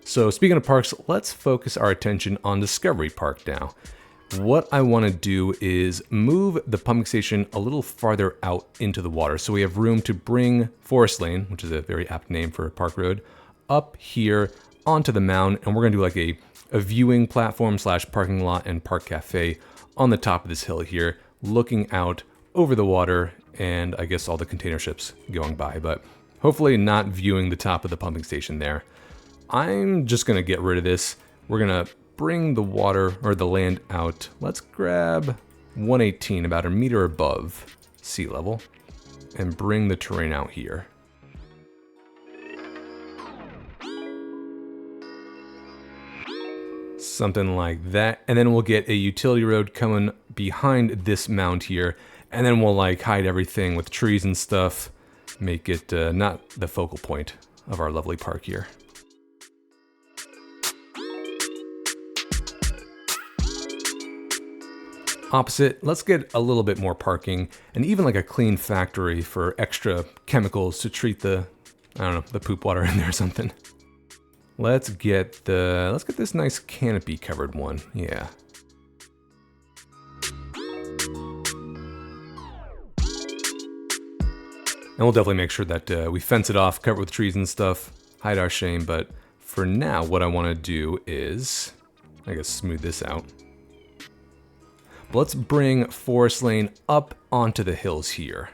Speaker 1: So speaking of parks, let's focus our attention on Discovery Park now. What I want to do is move the pumping station a little farther out into the water, so we have room to bring Forest Lane, which is a very apt name for a park road, up here onto the mound, and we're going to do like a viewing platform / parking lot and park cafe on the top of this hill here, looking out over the water and I guess all the container ships going by, but hopefully not viewing the top of the pumping station there. I'm just going to get rid of this. We're going to bring the water or the land out. Let's grab 118, about a meter above sea level, and bring the terrain out here. Something like that. And then we'll get a utility road coming behind this mound here. And then we'll like hide everything with trees and stuff. Make it not the focal point of our lovely park here. Opposite, let's get a little bit more parking and even like a clean factory for extra chemicals to treat the, I don't know, the poop water in there or something. Let's get this nice canopy covered one. Yeah. And we'll definitely make sure that we fence it off, cover it with trees and stuff, hide our shame. But for now, what I want to do is, I guess, smooth this out. But let's bring Forest Lane up onto the hills here.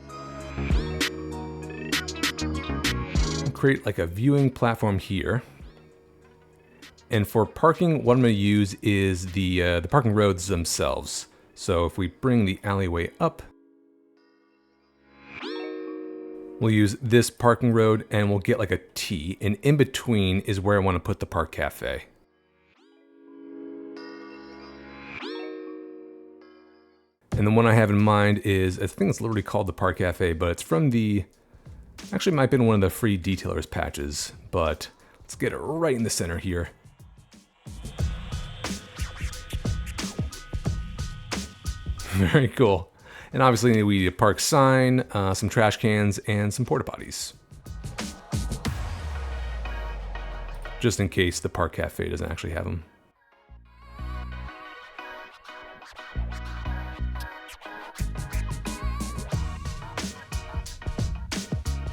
Speaker 1: I'll create like a viewing platform here. And for parking, what I'm going to use is the parking roads themselves. So if we bring the alleyway up, we'll use this parking road and we'll get like a T, and in between is where I want to put the park cafe. And the one I have in mind is, I think it's literally called the Park Cafe, but it's from the, actually might have been one of the free detailers patches, but let's get it right in the center here. Very cool. And obviously we need a park sign, some trash cans, and some porta potties. Just in case the Park Cafe doesn't actually have them.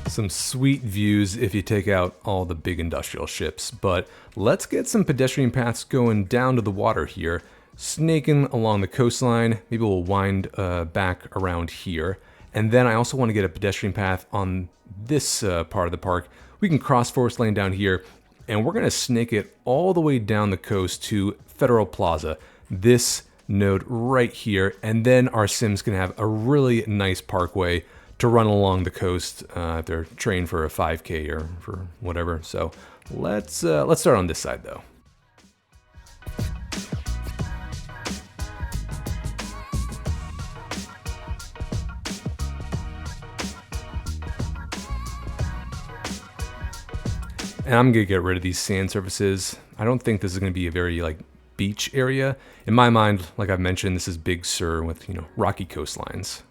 Speaker 1: Some sweet views if you take out all the big industrial ships, but let's get some pedestrian paths going down to the water here, snaking along the coastline. Maybe we'll wind back around here. And then I also want to get a pedestrian path on this part of the park. We can cross Forest Lane down here and we're gonna snake it all the way down the coast to Federal Plaza, this node right here, and then our sim's gonna have a really nice parkway to run along the coast if they're trained for a 5K or for whatever. So let's start on this side though. And I'm gonna get rid of these sand surfaces. I don't think this is gonna be a very like beach area. In my mind, like I've mentioned, this is Big Sur with, rocky coastlines.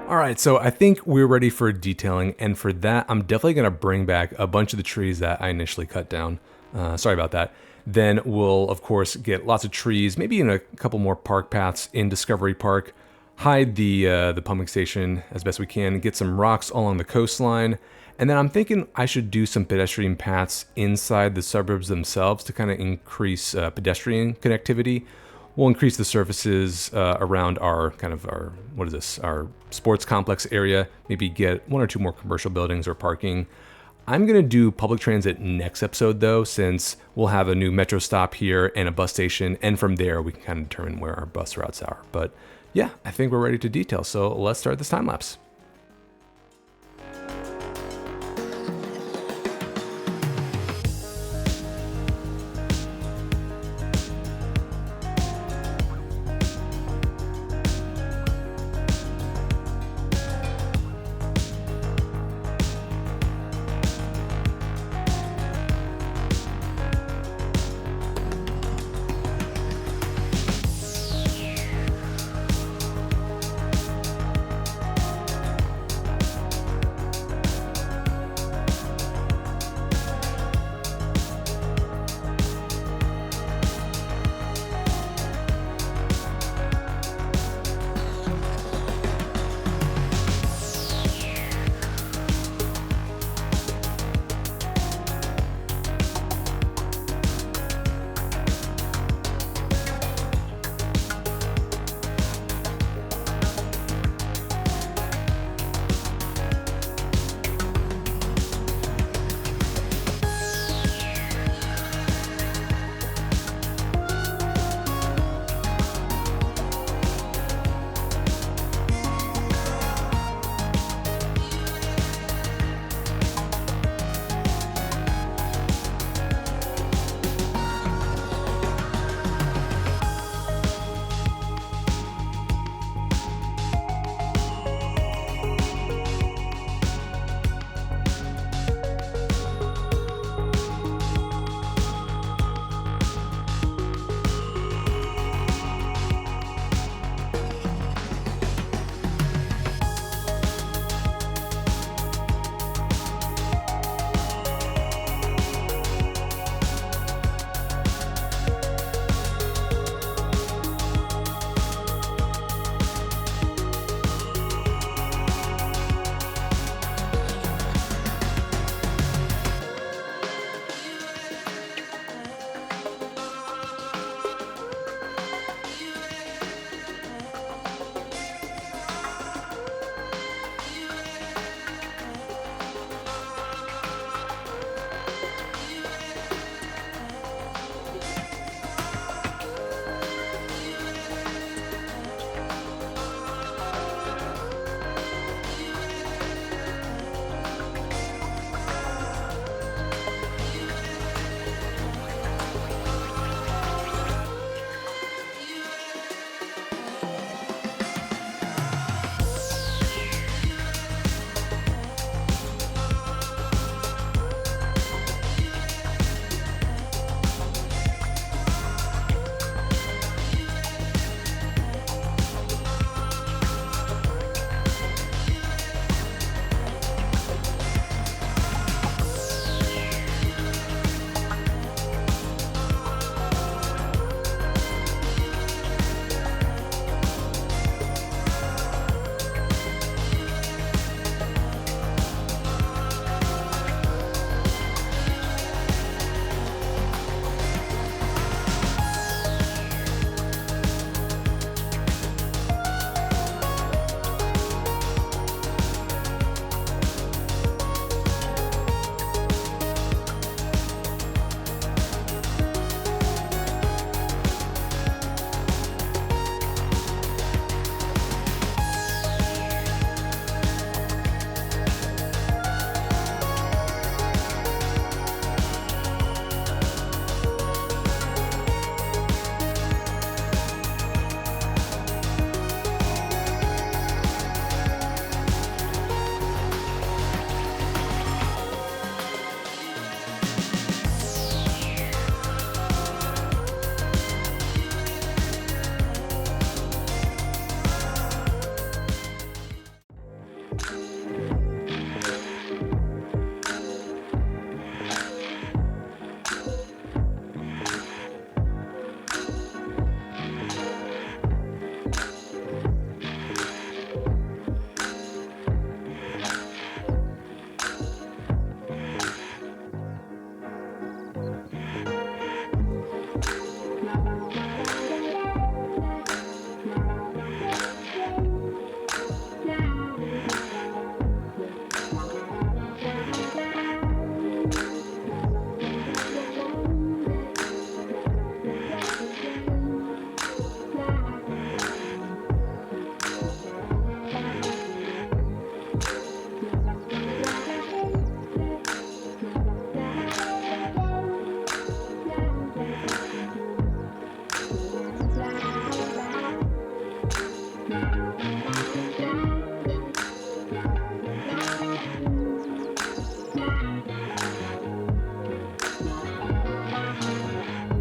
Speaker 1: All right, so I think we're ready for detailing, and for that, I'm definitely gonna bring back a bunch of the trees that I initially cut down. Sorry about that. Then we'll, of course, get lots of trees, maybe in a couple more park paths in Discovery Park, hide the pumping station as best we can, get some rocks along the coastline, and then I'm thinking I should do some pedestrian paths inside the suburbs themselves to kind of increase pedestrian connectivity. We'll increase the surfaces around our our sports complex area, maybe get one or two more commercial buildings or parking. I'm gonna do public transit next episode though, since we'll have a new metro stop here and a bus station, and from there we can kind of determine where our bus routes are. But yeah, I think we're ready to detail, so let's start this time lapse.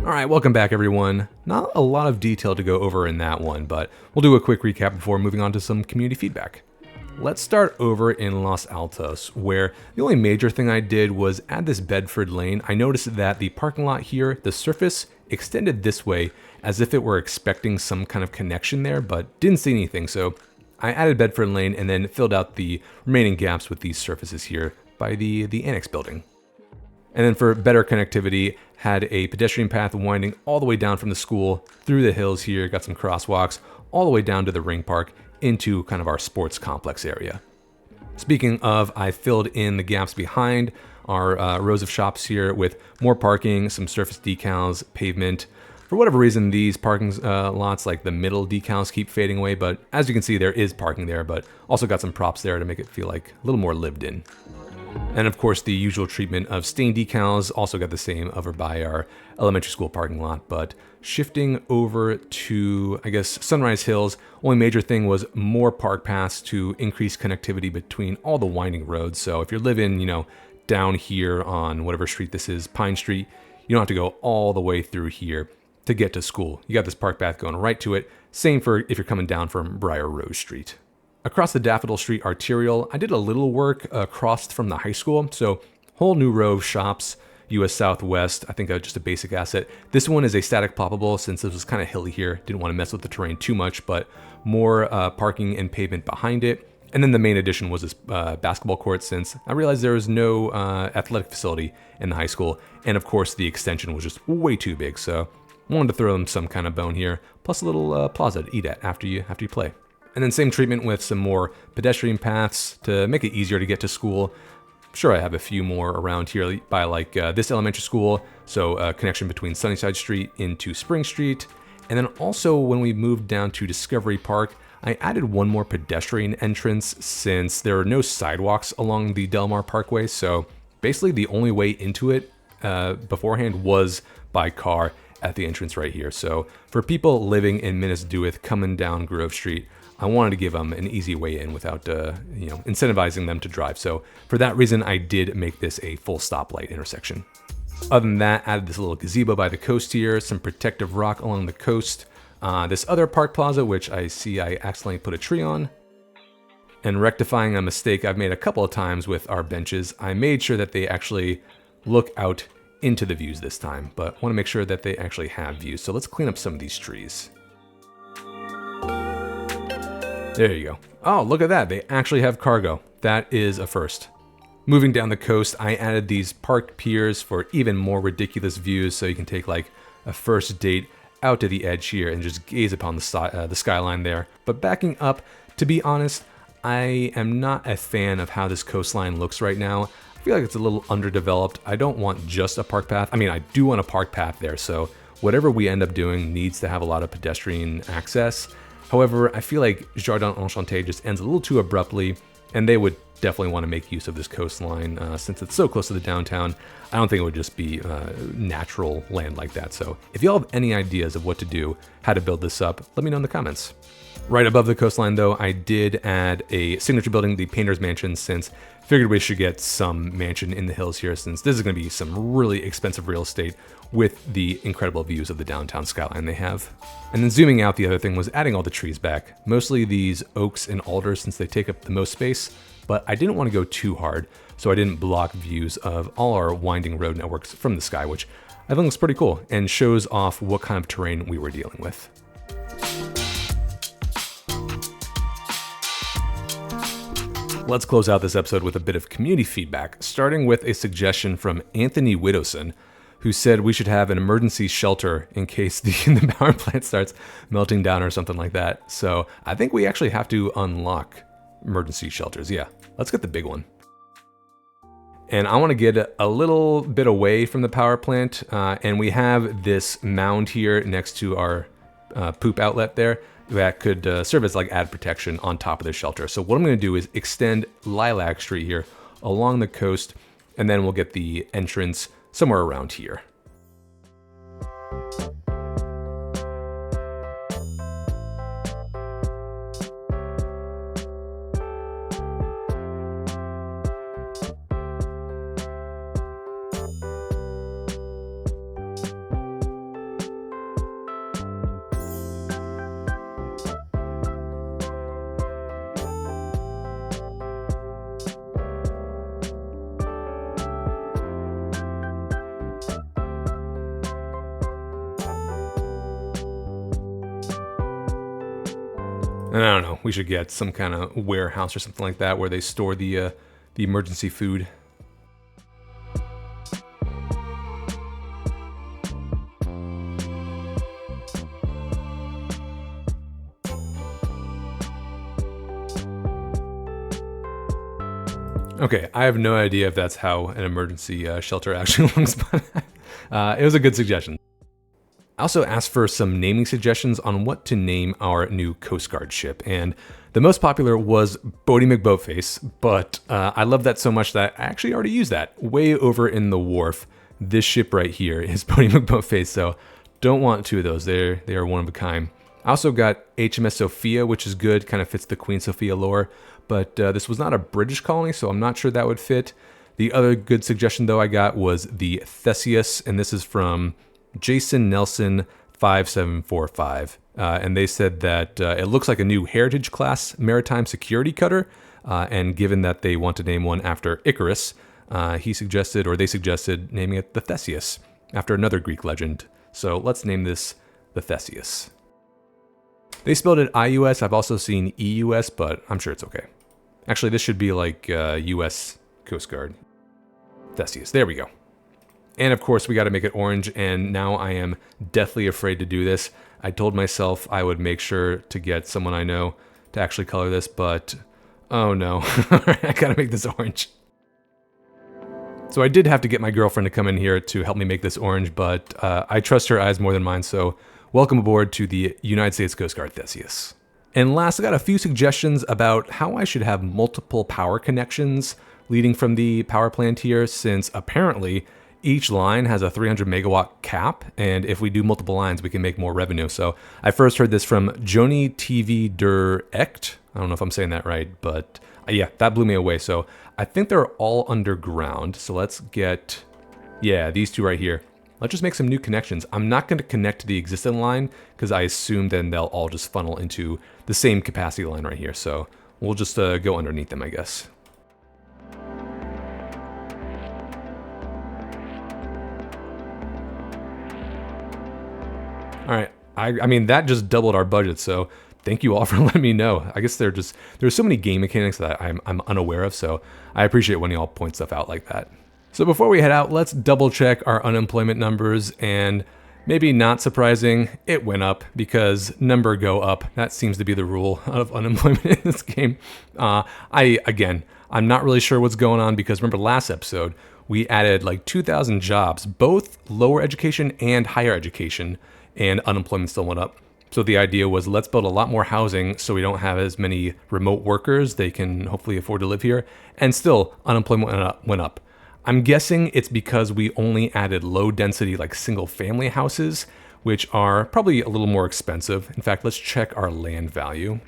Speaker 1: All right, welcome back everyone. Not a lot of detail to go over in that one, but we'll do a quick recap before moving on to some community feedback. Let's start over in Los Altos, where the only major thing I did was add this Bedford lane. I noticed that the parking lot here, the surface extended this way as if it were expecting some kind of connection there, but didn't see anything. So I added Bedford lane and then filled out the remaining gaps with these surfaces here by the annex building. And then for better connectivity, had a pedestrian path winding all the way down from the school through the hills here, got some crosswalks all the way down to the ring park into kind of our sports complex area. Speaking of, I filled in the gaps behind our rows of shops here with more parking, some surface decals, pavement. For whatever reason, these parking lots, like the middle decals, keep fading away, but as you can see, there is parking there, but also got some props there to make it feel like a little more lived in. And of course, the usual treatment of stain decals also got the same over by our elementary school parking lot. But shifting over to, I guess, Sunrise Hills, only major thing was more park paths to increase connectivity between all the winding roads. So if you're living, down here on whatever street this is, Pine Street, you don't have to go all the way through here to get to school. You got this park path going right to it. Same for if you're coming down from Briar Rose Street. Across the Daffodil Street arterial, I did a little work across from the high school. So whole new row of shops, US Southwest, I think just a basic asset. This one is a static ploppable since this was kind of hilly here. Didn't want to mess with the terrain too much, but more parking and pavement behind it. And then the main addition was this basketball court, since I realized there was no athletic facility in the high school. And of course, the extension was just way too big. So I wanted to throw them some kind of bone here, plus a little plaza to eat at after you play. And then same treatment with some more pedestrian paths to make it easier to get to school. Sure, I have a few more around here by like this elementary school. So a connection between Sunnyside Street into Spring Street. And then also when we moved down to Discovery Park, I added one more pedestrian entrance since there are no sidewalks along the Del Mar Parkway. So basically the only way into it beforehand was by car at the entrance right here. So for people living in Minnesota coming down Grove Street, I wanted to give them an easy way in without, incentivizing them to drive. So for that reason, I did make this a full stoplight intersection. Other than that, added this little gazebo by the coast here, some protective rock along the coast, this other park plaza, which I see I accidentally put a tree on, and rectifying a mistake I've made a couple of times with our benches, I made sure that they actually look out into the views this time, but want to make sure that they actually have views. So let's clean up some of these trees. There you go. Oh, look at that. They actually have cargo. That is a first. Moving down the coast, I added these parked piers for even more ridiculous views, so you can take like a first date out to the edge here and just gaze upon the skyline there. But backing up, to be honest, I am not a fan of how this coastline looks right now. I feel like it's a little underdeveloped. I don't want just a park path. I mean, I do want a park path there, so whatever we end up doing needs to have a lot of pedestrian access. However, I feel like Jardin Enchanté just ends a little too abruptly, and they would definitely want to make use of this coastline since it's so close to the downtown. I don't think it would just be natural land like that. So if y'all have any ideas of what to do, how to build this up, let me know in the comments. Right above the coastline though, I did add a signature building, the Painter's Mansion, since I figured we should get some mansion in the hills here, since this is going to be some really expensive real estate with the incredible views of the downtown skyline they have. And then zooming out, the other thing was adding all the trees back, mostly these oaks and alders since they take up the most space, but I didn't want to go too hard, so I didn't block views of all our winding road networks from the sky, which I think looks pretty cool and shows off what kind of terrain we were dealing with. Let's close out this episode with a bit of community feedback, starting with a suggestion from Anthony Widowson, who said we should have an emergency shelter in case the power plant starts melting down or something like that. So I think we actually have to unlock emergency shelters. Yeah, let's get the big one. And I want to get a little bit away from the power plant, and we have this mound here next to our poop outlet there that could serve as like added protection on top of the shelter. So what I'm going to do is extend Lilac Street here along the coast, and then we'll get the entrance somewhere around here. And I don't know, we should get some kind of warehouse or something like that where they store the emergency food. Okay, I have no idea if that's how an emergency shelter actually looks, but it was a good suggestion. I also asked for some naming suggestions on what to name our new Coast Guard ship, and the most popular was Bodie McBoatface, but I love that so much that I actually already used that. Way over in the wharf, this ship right here is Bodie McBoatface, so don't want two of those. They are one of a kind. I also got HMS Sophia, which is good, kind of fits the Queen Sophia lore, but this was not a British colony, so I'm not sure that would fit. The other good suggestion, though, I got was the Theseus, and this is from Jason Nelson 5745. And they said that it looks like a new Heritage class maritime security cutter, and given that they want to name one after Icarus, they suggested naming it the Theseus, after another Greek legend. So let's name this the Theseus. They spelled it IUS. I've also seen EUS, but I'm sure it's okay. Actually, this should be like US Coast Guard. Theseus. There we go. And of course, we got to make it orange, and now I am deathly afraid to do this. I told myself I would make sure to get someone I know to actually color this, but oh no. I got to make this orange. So I did have to get my girlfriend to come in here to help me make this orange, but I trust her eyes more than mine, so welcome aboard to the United States Coast Guard Theseus. And last, I got a few suggestions about how I should have multiple power connections leading from the power plant here, since apparently each line has a 300 megawatt cap, and if we do multiple lines, we can make more revenue. So I first heard this from Joni TV der Echt. I don't know if I'm saying that right, but yeah, that blew me away. So I think they're all underground. So let's get, yeah, these two right here. Let's just make some new connections. I'm not going to connect to the existing line because I assume then they'll all just funnel into the same capacity line right here. So we'll just go underneath them, I guess. All right, I mean, that just doubled our budget, so thank you all for letting me know. I guess there's so many game mechanics that I'm unaware of, so I appreciate when y'all point stuff out like that. So before we head out, let's double check our unemployment numbers, and maybe not surprising, it went up because number go up. That seems to be the rule of unemployment in this game. I'm not really sure what's going on because remember last episode, we added like 2,000 jobs, both lower education and higher education, and unemployment still went up. So the idea was let's build a lot more housing so we don't have as many remote workers. They can hopefully afford to live here, and still unemployment went up. I'm guessing it's because we only added low density like single family houses, which are probably a little more expensive. In fact, let's check our land value.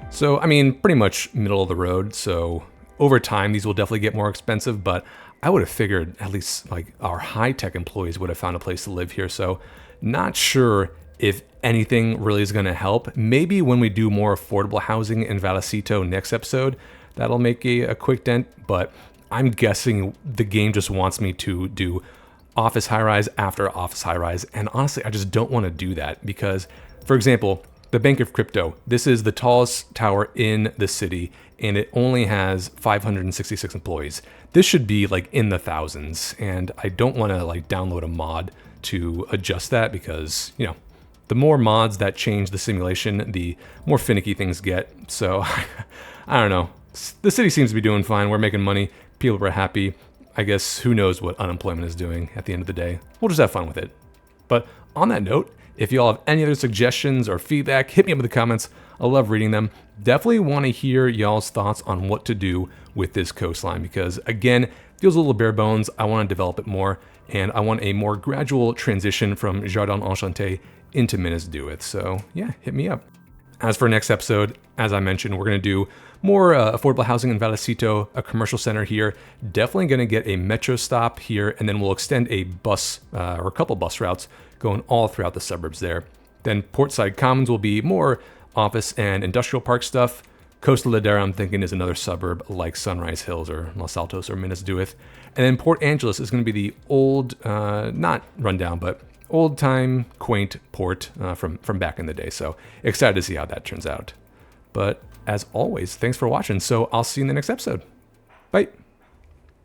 Speaker 1: So, I mean, pretty much middle of the road. So over time, these will definitely get more expensive, but I would have figured at least like our high-tech employees would have found a place to live here. So not sure if anything really is going to help. Maybe when we do more affordable housing in Vallecito next episode, that'll make a quick dent, but I'm guessing the game just wants me to do office high-rise after office high-rise, and honestly, I just don't want to do that because, for example, the Bank of Crypto, this is the tallest tower in the city, and it only has 566 employees. This should be like in the thousands, and I don't want to like download a mod to adjust that because, you know, the more mods that change the simulation, the more finicky things get. So, I don't know. The city seems to be doing fine. We're making money. People are happy. I guess who knows what unemployment is doing at the end of the day. We'll just have fun with it. But on that note, if y'all have any other suggestions or feedback, hit me up in the comments. I love reading them. Definitely want to hear y'all's thoughts on what to do with this coastline because, again, it feels a little bare bones. I want to develop it more, and I want a more gradual transition from Jardin Enchanté into Minas Dúith. So, yeah, hit me up. As for next episode, as I mentioned, we're going to do more affordable housing in Vallecito, a commercial center here. Definitely going to get a metro stop here, and then we'll extend a bus or a couple bus routes going all throughout the suburbs there. Then Portside Commons will be more office and industrial park stuff. Costa Ladera, I'm thinking, is another suburb like Sunrise Hills or Los Altos or Minas Dúith. And then Port Angeles is going to be the old, not rundown, but old time, quaint port from back in the day. So excited to see how that turns out. But as always, thanks for watching. So I'll see you in the next episode. Bye.